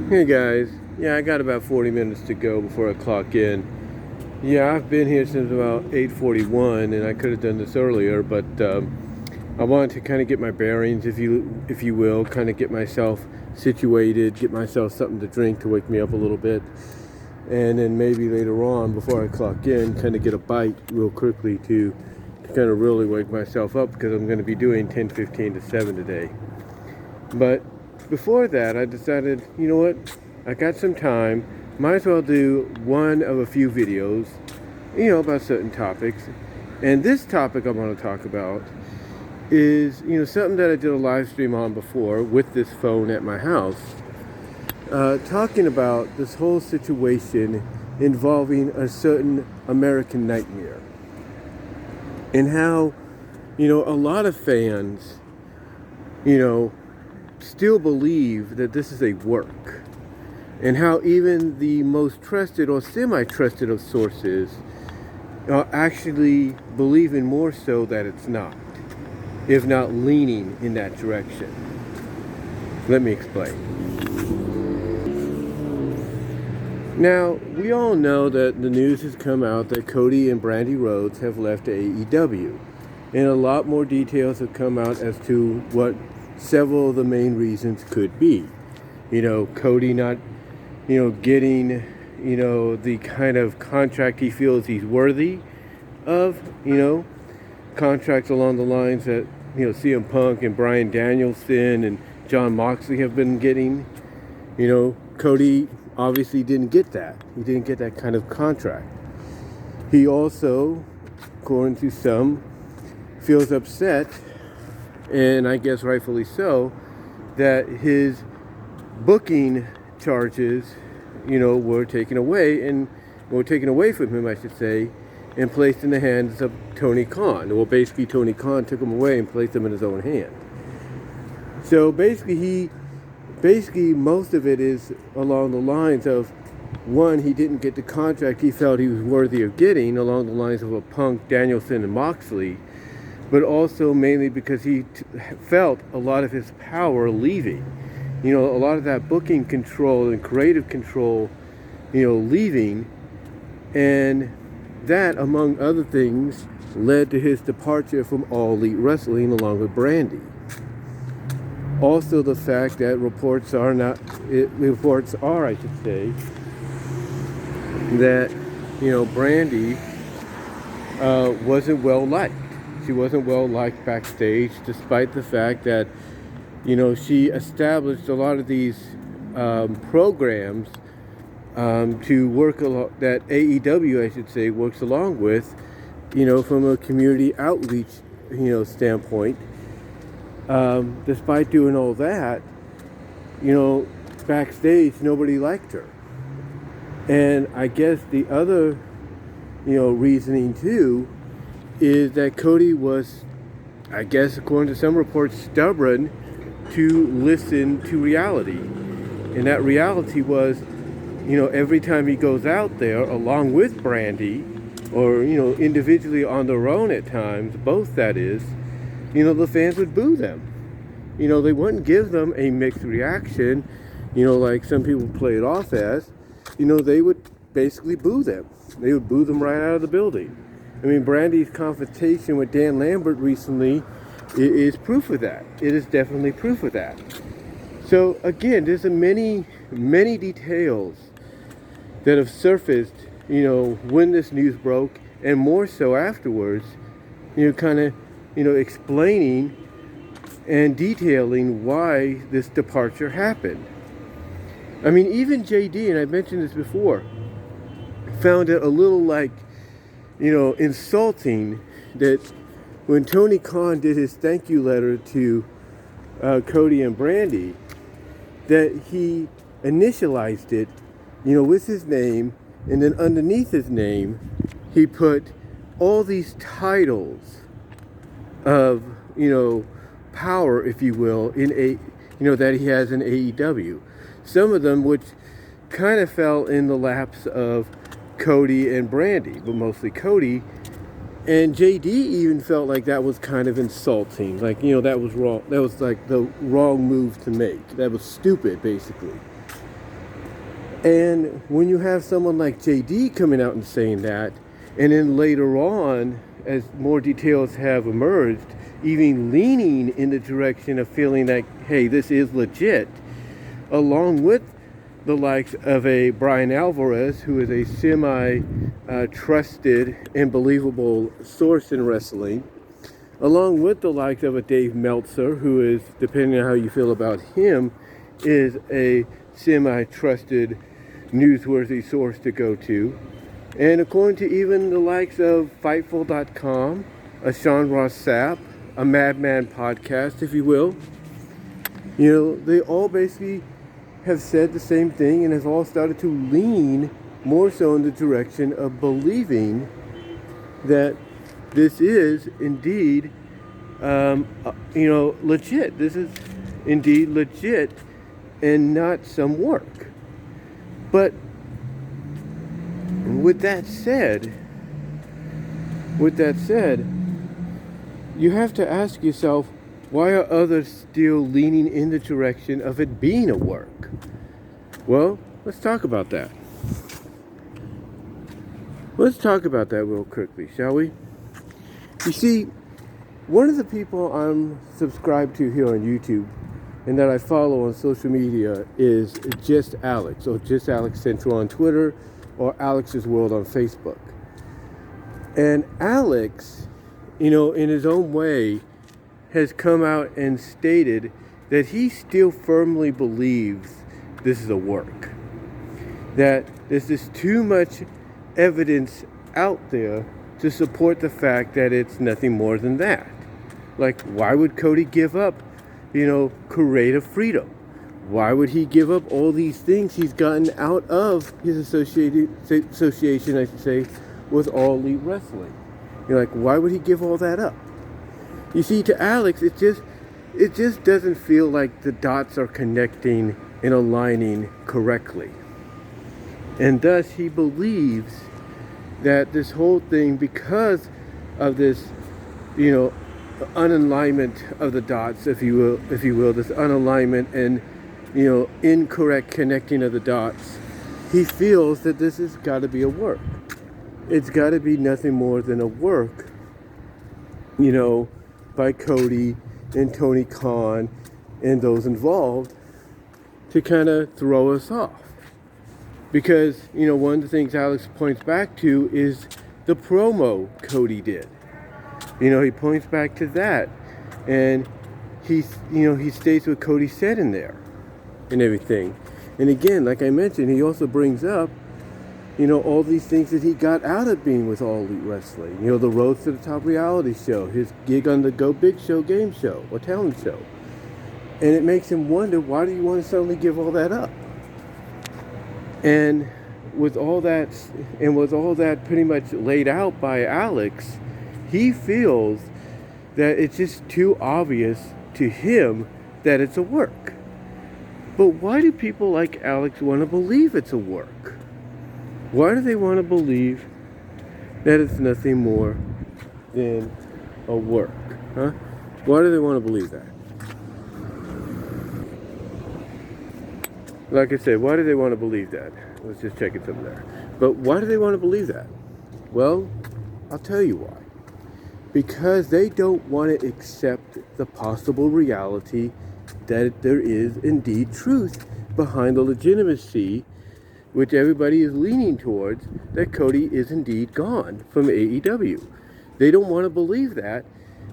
Hey guys, yeah, I got about 40 minutes to go before I clock in. Yeah, I've been here since about 8:41, and I could have done this earlier, but I wanted to kind of get my bearings, if you will, kind of get myself situated, get myself something to drink to wake me up a little bit, and then maybe later on, before I clock in, kind of get a bite real quickly to kind of really wake myself up, because I'm going to be doing 10:15 to 7 today. But before that, I decided, you know what, I got some time, might as well do one of a few videos, about certain topics. And this topic I want to talk about is, something that I did a live stream on before with this phone at my house, talking about this whole situation involving a certain American nightmare. And how, a lot of fans, still believe that this is a work, and how even the most trusted or semi-trusted of sources are actually believing more so that it's not, if not leaning in that direction. Let me explain. Now, we all know that the news has come out that Cody and Bryan Rhodes have left AEW, and a lot more details have come out as to what several of the main reasons could be. Cody not, getting, the kind of contract he feels he's worthy of, contracts along the lines that, CM Punk and Bryan Danielson and Jon Moxley have been getting. Cody obviously didn't get that. He didn't get that kind of contract. He also, according to some, feels upset, and I guess rightfully so, that his booking charges, were taken away from him, I should say, and placed in the hands of Tony Khan. Well, basically, Tony Khan took them away and placed them in his own hand. So basically, most of it is along the lines of, one, he didn't get the contract he felt he was worthy of getting, along the lines of a Punk, Danielson, and Moxley, but also mainly because he felt a lot of his power leaving. A lot of that booking control and creative control, leaving. And that, among other things, led to his departure from All Elite Wrestling along with Brandy. Also the fact that reports are, I should say, that, Brandy wasn't well liked. She wasn't well liked backstage, despite the fact that, she established a lot of these programs to work that AEW, I should say, works along with, from a community outreach, standpoint. Despite doing all that, backstage, nobody liked her. And I guess the other, reasoning too, is that Cody was, I guess, according to some reports, stubborn to listen to reality. And that reality was, every time he goes out there, along with Brandy, or, individually on their own at times, both that is, the fans would boo them. They wouldn't give them a mixed reaction, like some people play it off as. They would basically boo them. They would boo them right out of the building. I mean, Brandy's confrontation with Dan Lambert recently is proof of that. It is definitely proof of that. So again, there's many, many details that have surfaced, when this news broke, and more so afterwards, kind of, explaining and detailing why this departure happened. I mean, even JD, and I mentioned this before, found it a little like, insulting that when Tony Khan did his thank you letter to Cody and Brandy, that he initialized it, with his name, and then underneath his name, he put all these titles of, power, if you will, that he has in AEW. Some of them which kind of fell in the laps of Cody and Brandy, but mostly Cody. And JD even felt like that was kind of insulting. Like, that was wrong. That was like the wrong move to make. That was stupid, basically. And when you have someone like JD coming out and saying that, and then later on, as more details have emerged, even leaning in the direction of feeling like, hey, this is legit, along with the likes of a Bryan Alvayex, who is a semi-trusted and believable source in wrestling, along with the likes of a Dave Meltzer, who is, depending on how you feel about him, is a semi-trusted, newsworthy source to go to. And according to even the likes of Fightful.com, a Sean Ross Sapp, a Madman podcast, if you will, they all basically have said the same thing and has all started to lean more so in the direction of believing that this is indeed, legit. This is indeed legit and not some work. But with that said, you have to ask yourself, why are others still leaning in the direction of it being a work? Well, let's talk about that. Let's talk about that real quickly, shall we? You see, one of the people I'm subscribed to here on YouTube and that I follow on social media is Just Alyx, or Just Alyx Central on Twitter, or Alyx's World on Facebook. And Alyx, in his own way, has come out and stated that he still firmly believes this is a work. That there's just too much evidence out there to support the fact that it's nothing more than that. Like, why would Cody give up, creative freedom? Why would he give up all these things he's gotten out of his association, I should say, with All Elite Wrestling? Why would he give all that up? You see, to Alyx, it just doesn't feel like the dots are connecting and aligning correctly. And thus, he believes that this whole thing, because of this, unalignment of the dots, if you will, this unalignment and, incorrect connecting of the dots, he feels that this has got to be a work. It's got to be nothing more than a work, by Cody and Tony Khan and those involved to kind of throw us off. Because, one of the things Alyx points back to is the promo Cody did. He points back to that. And he states what Cody said in there and everything. And again, like I mentioned, he also brings up, all these things that he got out of being with All Elite Wrestling. The Road to the Top reality show, his gig on the Go Big Show game show or talent show. And it makes him wonder, why do you want to suddenly give all that up? And with all that pretty much laid out by Alyx, he feels that it's just too obvious to him that it's a work. But why do people like Alyx want to believe it's a work? Why do they want to believe that it's nothing more than a work? Huh? Why do they want to believe that? Like I said, why do they want to believe that? Let's just check it from there. But why do they want to believe that? Well, I'll tell you why. Because they don't want to accept the possible reality that there is indeed truth behind the legitimacy which everybody is leaning towards, that Cody is indeed gone from AEW. They don't want to believe that,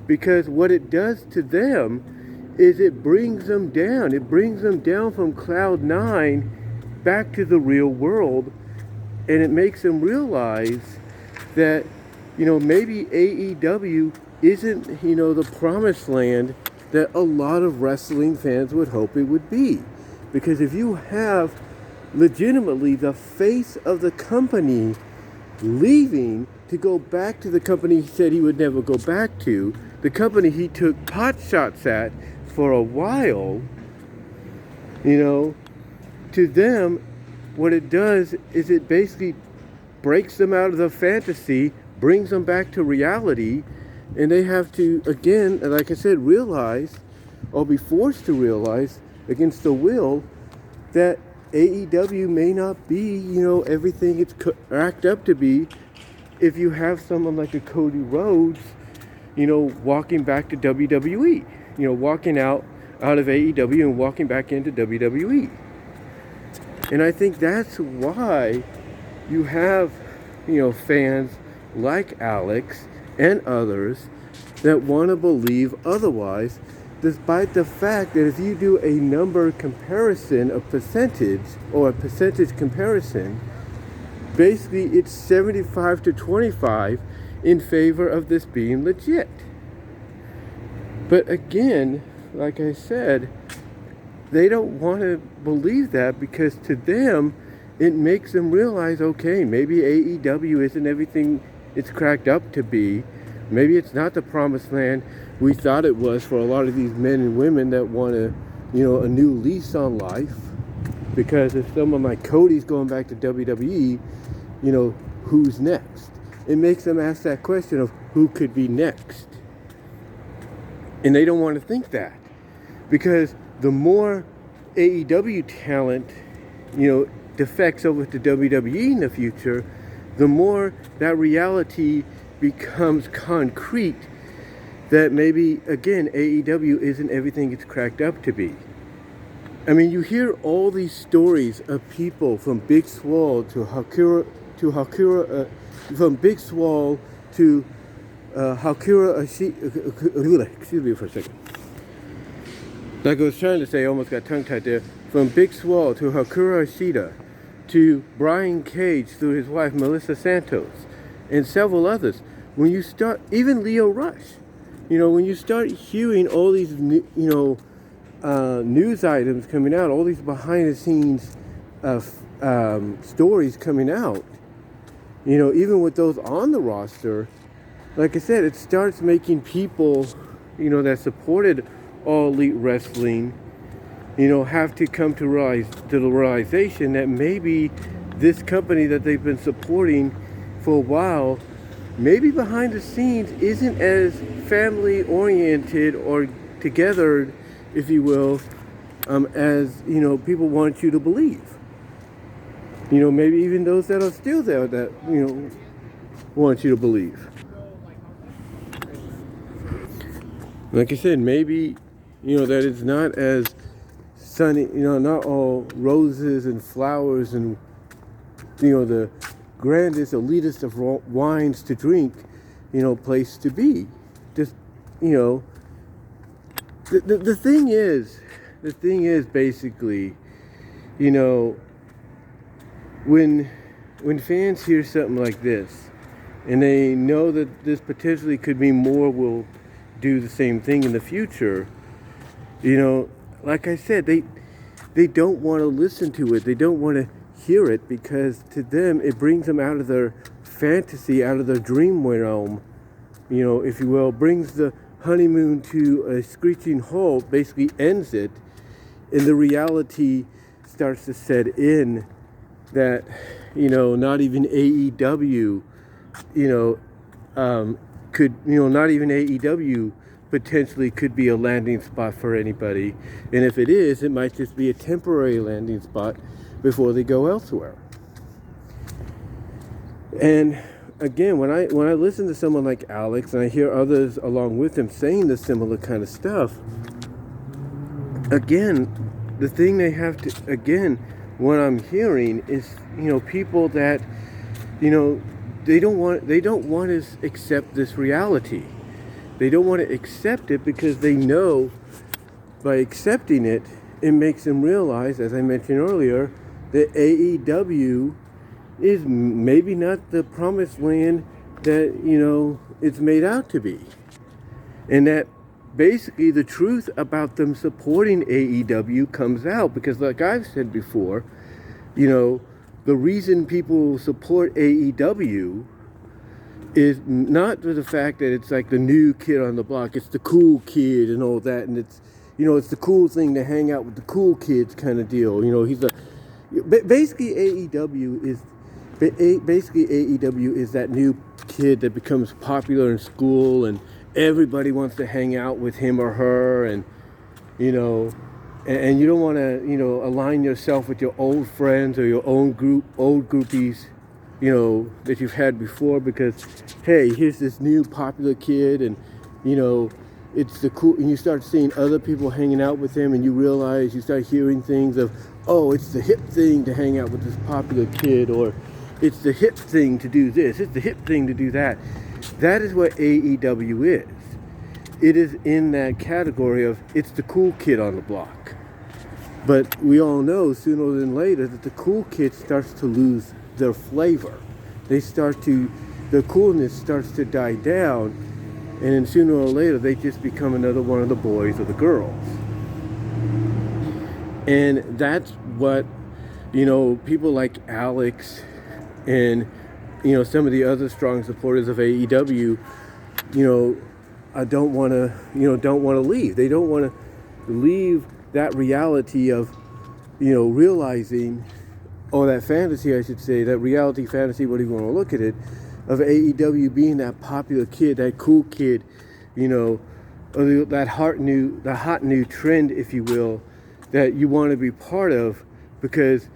because what it does to them is it brings them down. It brings them down from Cloud 9 back to the real world, and it makes them realize that, maybe AEW isn't, the promised land that a lot of wrestling fans would hope it would be. Because if you have legitimately the face of the company leaving to go back to the company he said he would never go back to, the company he took pot shots at for a while, to them, what it does is it basically breaks them out of the fantasy, brings them back to reality, and they have to, again, like I said, realize, or be forced to realize, against the will, that AEW may not be, everything it's racked up to be if you have someone like a Cody Rhodes, walking back to WWE, walking out of AEW and walking back into WWE. And I think that's why you have, fans like Alyx and others that want to believe otherwise, despite the fact that if you do a number comparison of percentage or a percentage comparison, basically it's 75 to 25 in favor of this being legit. But again, like I said, they don't want to believe that because to them, it makes them realize, okay, maybe AEW isn't everything it's cracked up to be. Maybe it's not the promised land we thought it was for a lot of these men and women that want a new lease on life. Because if someone like Cody's going back to WWE, who's next? It makes them ask that question of who could be next. And they don't want to think that. Because the more AEW talent, defects over to WWE in the future, the more that reality becomes concrete that maybe, again, AEW isn't everything it's cracked up to be. I mean, you hear all these stories of people from Big Swole to Hakura, from Big Swole to Hakura Ashita, excuse me for a second. Like I was trying to say, I almost got tongue-tied there. From Big Swole to Hakura Ashita to Brian Cage through his wife Melissa Santos and several others. When you start, even Leo Rush, when you start hearing all these, news items coming out, all these behind-the-scenes stories coming out, even with those on the roster, like I said, it starts making people, that supported All Elite Wrestling, have to come to the realization that maybe this company that they've been supporting for a while, maybe behind the scenes isn't as family oriented or together, if you will, as people want you to believe. Maybe even those that are still there that want you to believe. Like I said, maybe that it's not as sunny, not all roses and flowers and the grandest, elitist of wines to drink, place to be. Just, the thing is basically, when fans hear something like this, and they know that this potentially could mean more will do the same thing in the future, like I said, they don't want to listen to it. They don't want to hear it because to them it brings them out of their fantasy, out of their dream realm, if you will, brings the honeymoon to a screeching halt, basically ends it, and the reality starts to set in that, not even AEW, not even AEW potentially could be a landing spot for anybody. And if it is, it might just be a temporary landing spot before they go elsewhere. And again, when I listen to someone like Alyx and I hear others along with him saying the similar kind of stuff, again, the thing they have to, what I'm hearing is, people that, they don't want to accept this reality. They don't want to accept it because they know by accepting it, it makes them realize, as I mentioned earlier, that AEW is maybe not the promised land that, it's made out to be. And that basically the truth about them supporting AEW comes out because, like I've said before, the reason people support AEW is not for the fact that it's like the new kid on the block. It's the cool kid and all that, and it's it's the cool thing to hang out with the cool kids kind of deal. Basically AEW is that new kid that becomes popular in school and everybody wants to hang out with him or her, and and you don't want to, align yourself with your old friends or your old groupies, that you've had before, because, hey, here's this new popular kid, and, it's the cool, and you start seeing other people hanging out with him, and you start hearing things of, oh, it's the hip thing to hang out with this popular kid, or it's the hip thing to do this, it's the hip thing to do that. That is what AEW is. It is in that category of, it's the cool kid on the block. But we all know sooner than later that the cool kid starts to lose their flavor. The coolness starts to die down, and then sooner or later they just become another one of the boys or the girls. And that's what, people like Alyx and, some of the other strong supporters of AEW, don't want to leave. They don't want to leave that reality of, realizing, or that fantasy, I should say, that reality fantasy, whatever you want to look at it, of AEW being that popular kid, that cool kid, or that hot new trend, if you will, that you want to be part of, because,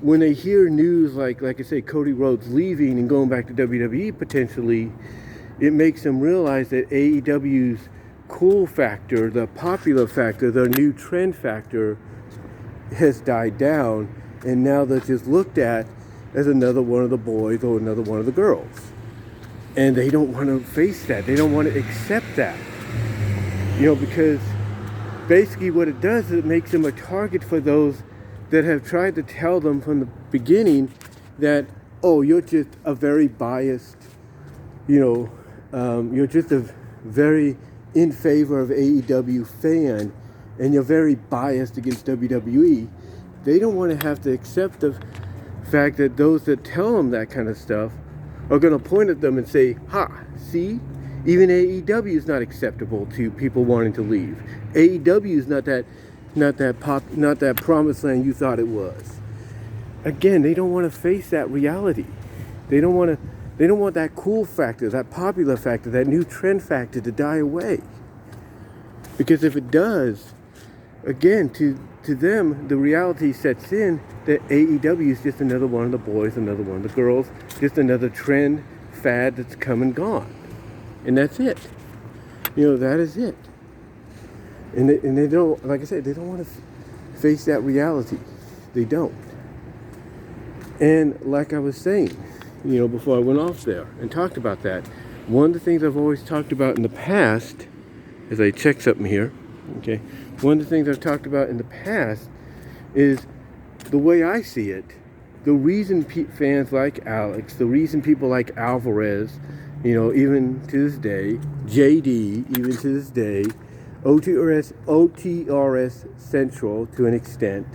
when they hear news like I say, Cody Rhodes leaving and going back to WWE potentially, it makes them realize that AEW's cool factor, the popular factor, the new trend factor has died down, and now they're just looked at as another one of the boys or another one of the girls. And they don't want to face that. They don't want to accept that. Because basically what it does is it makes them a target for those that have tried to tell them from the beginning that, oh, you're just a very biased, you're just a very in favor of AEW fan, and you're very biased against WWE. They don't want to have to accept the fact that those that tell them that kind of stuff are going to point at them and say, ha, see, even AEW is not acceptable to people wanting to leave. AEW is not that promised land you thought it was. Again, they don't want to face that reality. They don't want that cool factor, that popular factor, that new trend factor to die away. Because if it does, again, to them, the reality sets in that AEW is just another one of the boys, another one of the girls, just another trend fad that's come and gone. And that's it. That is it. And they don't, like I said, they don't want to face that reality. They don't. And like I was saying, before I went off there and talked about that, one of the things I've always talked about in the past, as I check something here, okay, one of the things I've talked about in the past is the way I see it. The reason fans like Alyx, the reason people like Alvarez, even to this day, JD, even to this day, OTRS Central to an extent,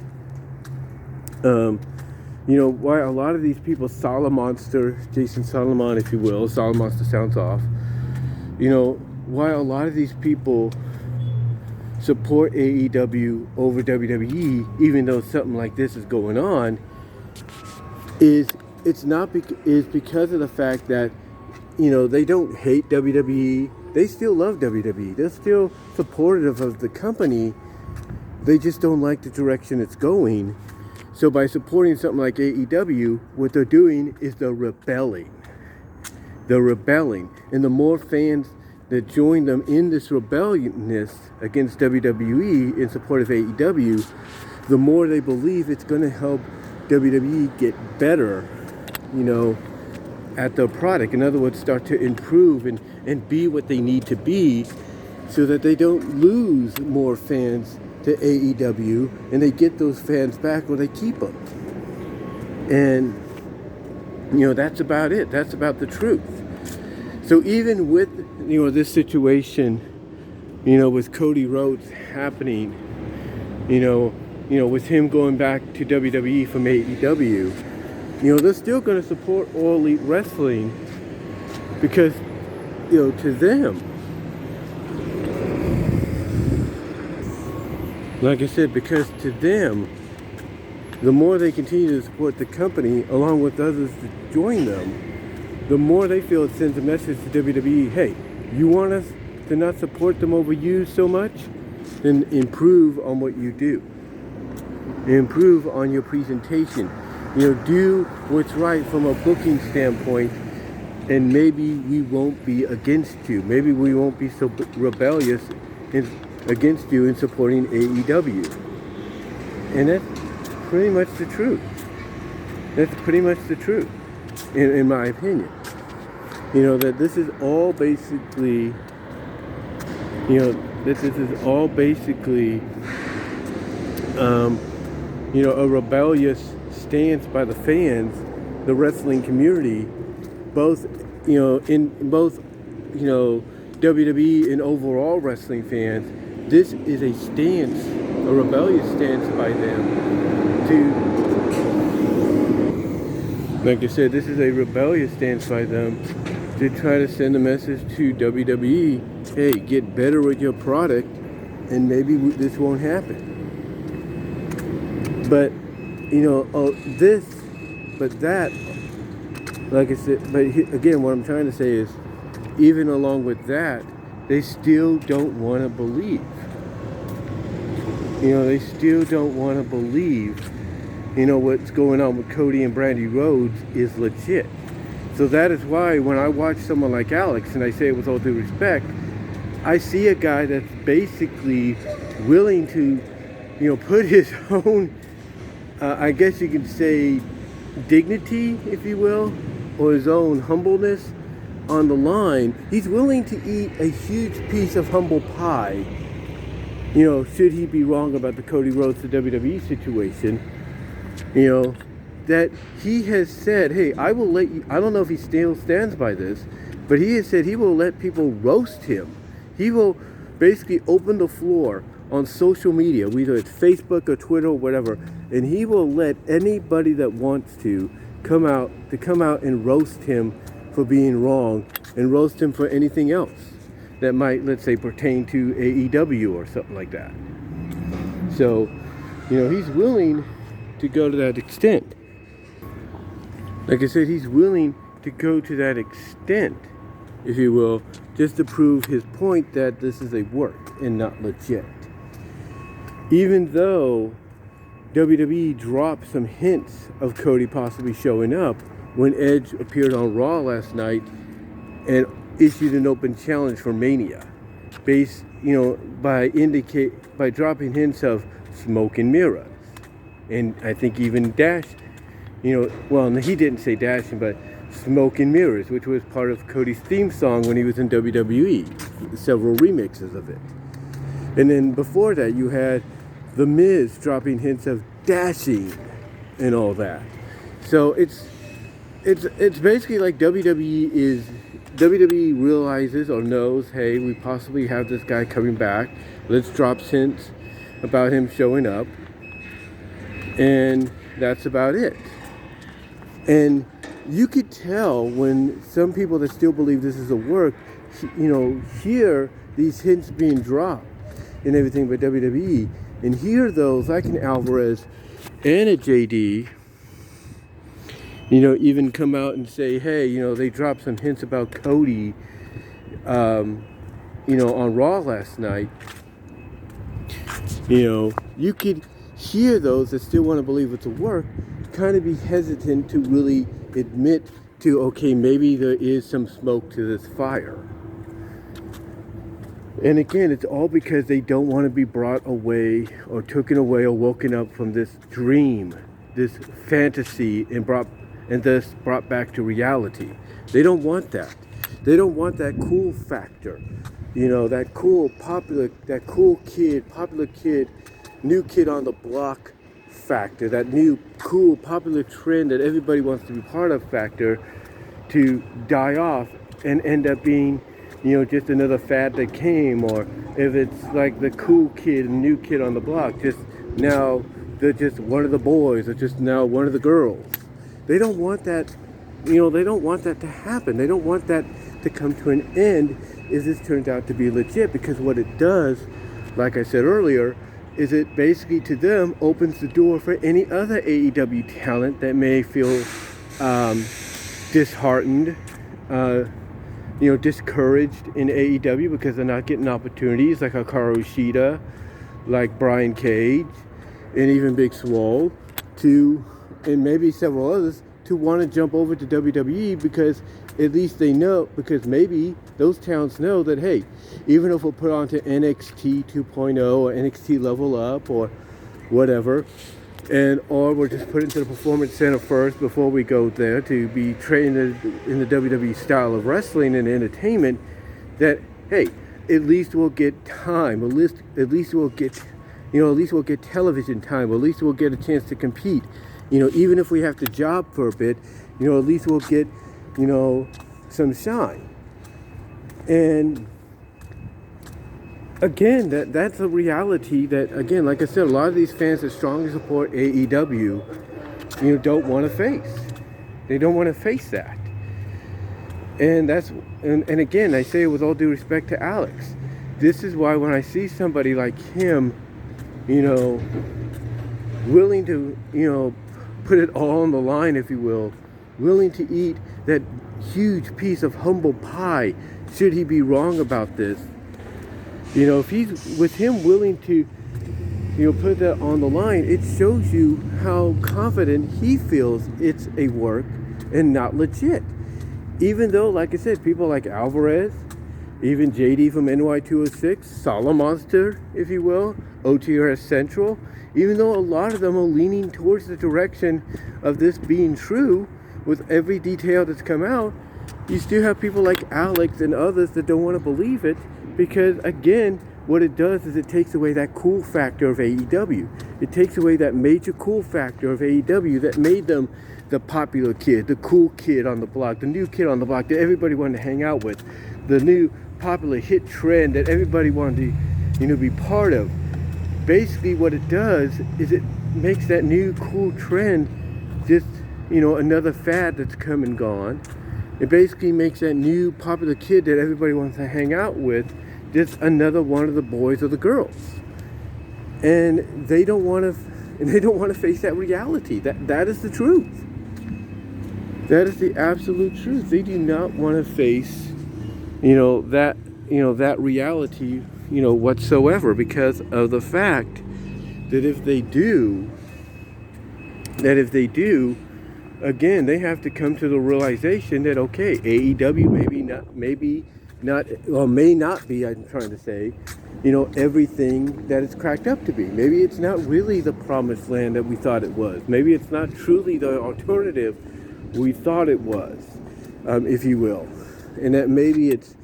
why a lot of these people, Jason Solomon, if you will, Solomonster sounds off, why a lot of these people support AEW over WWE, even though something like this is going on, is because of the fact that, they don't hate WWE. They still love WWE. They're still supportive of the company. They just don't like the direction it's going. So by supporting something like AEW, what they're doing is they're rebelling. They're rebelling. And the more fans that join them in this rebelliousness against WWE in support of AEW, the more they believe it's going to help WWE get better, at their product. In other words, start to improve and be what they need to be, so that they don't lose more fans to AEW, and they get those fans back, or they keep them. And, that's about it. That's about the truth. So even with, this situation, with Cody Rhodes happening, with him going back to WWE from AEW, they're still going to support All Elite Wrestling, because, to them, like I said, because to them, the more they continue to support the company, along with others to join them, the more they feel it sends a message to WWE, hey, you want us to not support them over you so much? then improve on what you do. Improve on your presentation. Do what's right from a booking standpoint, and maybe we won't be against you. Maybe we won't be so rebellious against you in supporting AEW. And that's pretty much the truth. That's pretty much the truth, in my opinion. That this is all basically, a rebellious stance by the fans, the wrestling community, both, in both, WWE and overall wrestling fans. This is a stance, a rebellious stance by them like I said, this is a rebellious stance by them to try to send a message to WWE, hey, get better with your product, and maybe this won't happen. But, like I said, but again, what I'm trying to say is, even along with that, they still don't want to believe. They still don't want to believe, what's going on with Cody and Brandi Rhodes is legit. So that is why when I watch someone like Alyx, and I say it with all due respect, I see a guy that's basically willing to, put his own, I guess you could say, dignity, if you will, or his own humbleness on the line. He's willing to eat a huge piece of humble pie, should he be wrong about the Cody Rhodes to WWE situation, that he has said, hey, I will let you, I don't know if he still stands by this, but he has said he will let people roast him. He will basically open the floor on social media, whether it's Facebook or Twitter or whatever, and he will let anybody that wants to come out and roast him for being wrong, and roast him for anything else that might, let's say, pertain to AEW or something like that. So, he's willing to go to that extent. Like I said, he's willing to go to that extent, if you will, just to prove his point that this is a work and not legit. Even though WWE dropped some hints of Cody possibly showing up when Edge appeared on Raw last night and issued an open challenge for Mania, based, by dropping hints of smoke and mirrors, and I think even Dash, well, he didn't say dashing, but smoke and mirrors, which was part of Cody's theme song when he was in WWE, several remixes of it. And then before that, you had The Miz dropping hints of dashing and all that. So it's basically like WWE realizes or knows, hey, we possibly have this guy coming back. Let's drop hints about him showing up. And that's about it. And you could tell when some people that still believe this is a work, hear these hints being dropped and everything by WWE, and hear those like an Alvarez and a JD, even come out and say, hey, they dropped some hints about Cody, on Raw last night. You could hear those that still want to believe it's a work kind of be hesitant to really admit to, okay, maybe there is some smoke to this fire. And again, it's all because they don't want to be brought away or taken away or woken up from this dream, this fantasy, and thus brought back to reality. They don't want that. They don't want that cool factor, that cool popular kid, new kid on the block factor, that new cool popular trend that everybody wants to be part of factor, to die off and end up being, just another fad that came, or if it's like the cool kid, new kid on the block, just now they're just one of the boys or just now one of the girls. They don't want that, they don't want that to happen. They don't want that to come to an end if this turns out to be legit, because what it does, like I said earlier, is it basically to them opens the door for any other AEW talent that may feel disheartened, discouraged in AEW because they're not getting opportunities like Hikaru Shida, like Brian Cage, and even Big Swole, and maybe several others, to want to jump over to WWE because at least they know, because maybe those towns know that, hey, even if we're put onto NXT 2.0 or NXT Level Up or whatever, or we're just put into the Performance Center first before we go there to be trained in the WWE style of wrestling and entertainment, that, hey, at least we'll get time, at least we'll get television time, at least we'll get a chance to compete, even if we have to job for a bit, at least we'll get, some shine. And again, that's a reality that, again, like I said, a lot of these fans that strongly support AEW, don't want to face. They don't want to face that. And and again, I say it with all due respect to Alyx. This is why when I see somebody like him, willing to, put it all on the line, if you will, willing to eat that huge piece of humble pie, should he be wrong about this, if he's, with him willing to, put that on the line, it shows you how confident he feels it's a work and not legit. Even though, like I said, people like Alvarez, even JD from NY206, Solid Monster, if you will, OTRS Central, even though a lot of them are leaning towards the direction of this being true with every detail that's come out, you still have people like Alyx and others that don't want to believe it, because again, what it does is it takes away that cool factor of AEW. It takes away that major cool factor of AEW that made them the popular kid, the cool kid on the block, the new kid on the block that everybody wanted to hang out with, the new popular hit trend that everybody wanted to, be part of. Basically, what it does is it makes that new cool trend just, another fad that's come and gone. It basically makes that new popular kid that everybody wants to hang out with just another one of the boys or the girls. And they don't want to face that reality. That is the truth. That is the absolute truth. They do not want to face, that reality, whatsoever, because of the fact that if they do, again, they have to come to the realization that, okay, AEW may not be, I'm trying to say, everything that it's cracked up to be. Maybe it's not really the promised land that we thought it was. Maybe it's not truly the alternative we thought it was, if you will. And that maybe it's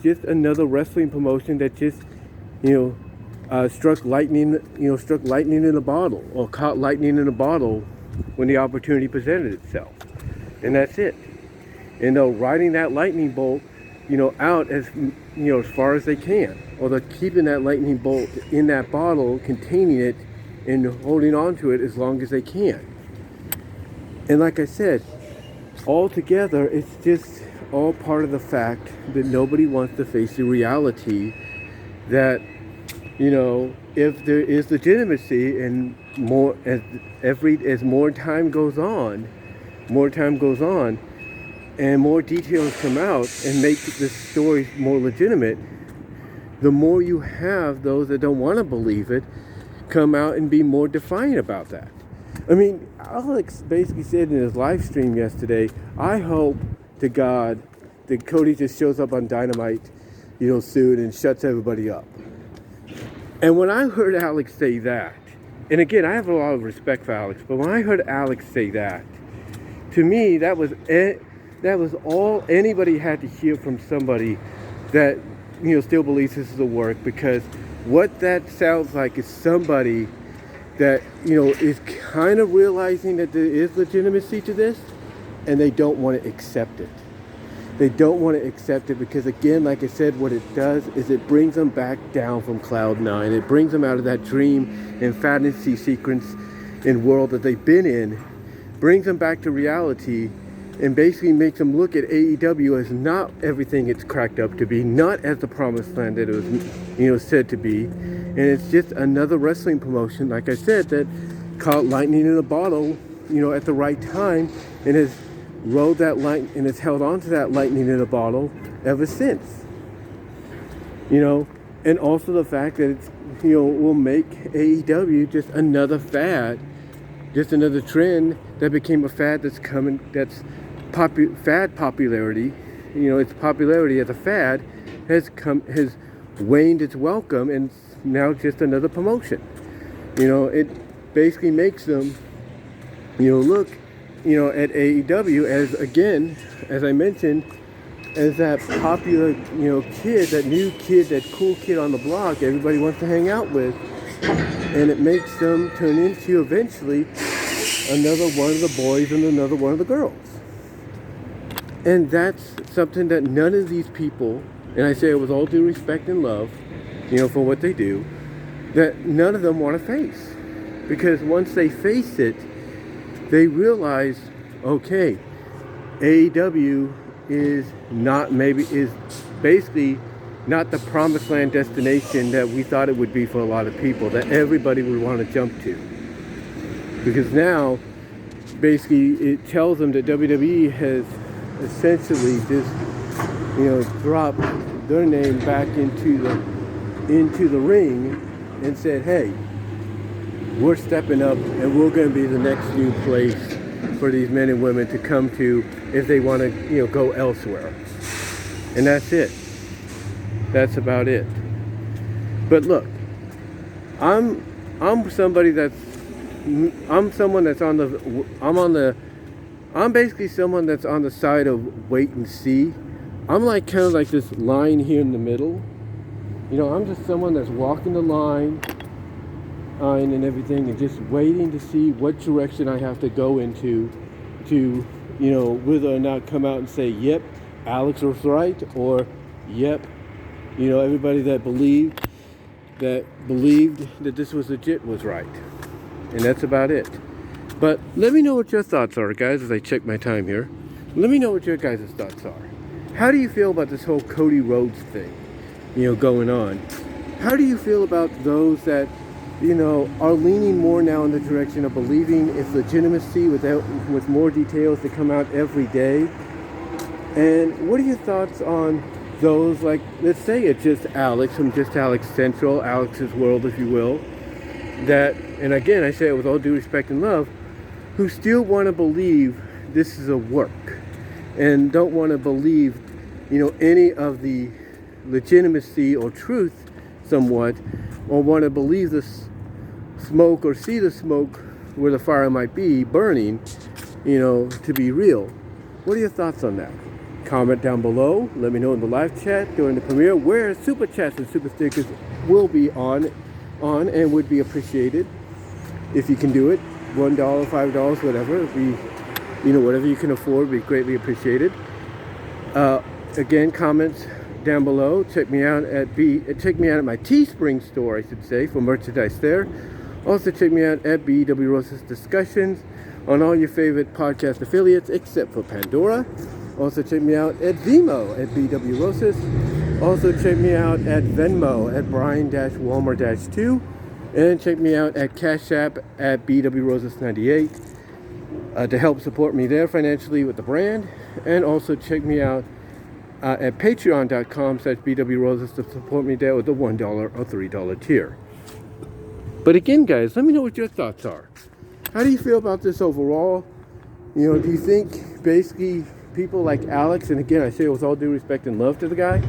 just another wrestling promotion that just, struck lightning in a bottle, or caught lightning in a bottle when the opportunity presented itself. And that's it. And they're riding that lightning bolt, out as far as they can. Or they're keeping that lightning bolt in that bottle, containing it, and holding on to it as long as they can. And like I said, altogether, it's just all part of the fact that nobody wants to face the reality that, if there is legitimacy and as more time goes on, and more details come out and make the story more legitimate, the more you have those that don't want to believe it come out and be more defiant about that. I mean, Alyx basically said in his live stream yesterday, I hope to God that Cody just shows up on Dynamite, soon and shuts everybody up. And when I heard Alyx say that, and again, I have a lot of respect for Alyx, but when I heard Alyx say that, to me, that was all anybody had to hear from somebody that, still believes this is a work, because what that sounds like is somebody that, is kind of realizing that there is legitimacy to this, and they don't want to accept it. They don't want to accept it because, again, like I said, what it does is it brings them back down from Cloud 9. It brings them out of that dream and fantasy sequence and world that they've been in, brings them back to reality, and basically makes them look at AEW as not everything it's cracked up to be, not as the promised land that it was, said to be. And it's just another wrestling promotion, like I said, that caught lightning in a bottle, at the right time, and has, rode that light and has held on to that lightning in a bottle ever since. And also the fact that it's, will make AEW just another fad, just another trend that became a fad that's coming, that's fad popularity. Its popularity as a fad has waned its welcome, and it's now just another promotion. It basically makes them, look, at AEW as, again, as I mentioned, as that popular, kid, that new kid, that cool kid on the block everybody wants to hang out with. And it makes them turn into, eventually, another one of the boys and another one of the girls. And that's something that none of these people, and I say it with all due respect and love, for what they do, that none of them want to face. Because once they face it, they realize, okay, AEW is basically not the promised land destination that we thought it would be for a lot of people, that everybody would want to jump to. Because now, basically, it tells them that WWE has essentially just, dropped their name back into the ring and said, hey, we're stepping up and we're going to be the next new place for these men and women to come to if they want to, go elsewhere. And that's it. That's about it. But look, I'm basically someone that's on the side of wait and see. I'm kind of like this line here in the middle. I'm just someone that's walking the line and everything, and just waiting to see what direction I have to go into to, whether or not come out and say, yep, Alyx was right, or yep, everybody that believed that this was legit was right. And that's about it. But let me know what your thoughts are, guys, as I check my time here. Let me know what your guys' thoughts are. How do you feel about this whole Cody Rhodes thing, going on? How do you feel about those that, are leaning more now in the direction of believing its legitimacy with more details that come out every day? And what are your thoughts on those, like, let's say it's just Alyx, from just Alyx Central, Alyx's World, if you will, that, and again, I say it with all due respect and love, who still want to believe this is a work and don't want to believe, any of the legitimacy or truth somewhat, or want to believe the smoke or see the smoke where the fire might be burning, to be real. What are your thoughts on that? Comment down below. Let me know in the live chat during the premiere, where super chats and super stickers will be on and would be appreciated if you can do it. $1, $5, whatever. Whatever you can afford would be greatly appreciated. Again, comments down below. Check me out at my Teespring store, I should say, for merchandise there. Also check me out at BEW Roses Discussions on all your favorite podcast affiliates except for Pandora. Also check me out at VENMO at BW Roses. Also check me out at VENMO at Bryan-Walmer-2. And check me out at Cash App at BW Roses 98 to help support me there financially with the brand. And also check me out at patreon.com/BW Roses to support me there with the $1 or $3 tier. But again, guys, let me know what your thoughts are. How do you feel about this overall? Do you think basically people like Alyx, and again, I say it with all due respect and love to the guy,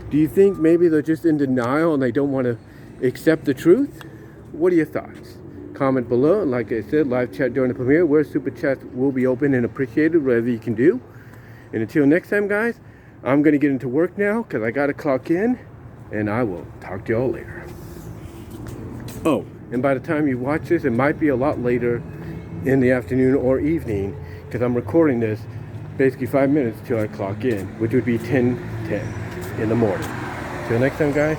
do you think maybe they're just in denial and they don't want to accept the truth? What are your thoughts? Comment below, and like I said, live chat during the premiere, where super chats will be open and appreciated, whatever you can do. And until next time, guys, I'm going to get into work now because I got to clock in, and I will talk to y'all later. Oh, and by the time you watch this, it might be a lot later in the afternoon or evening because I'm recording this basically 5 minutes till I clock in, which would be 10:10 in the morning. Till next time, guys.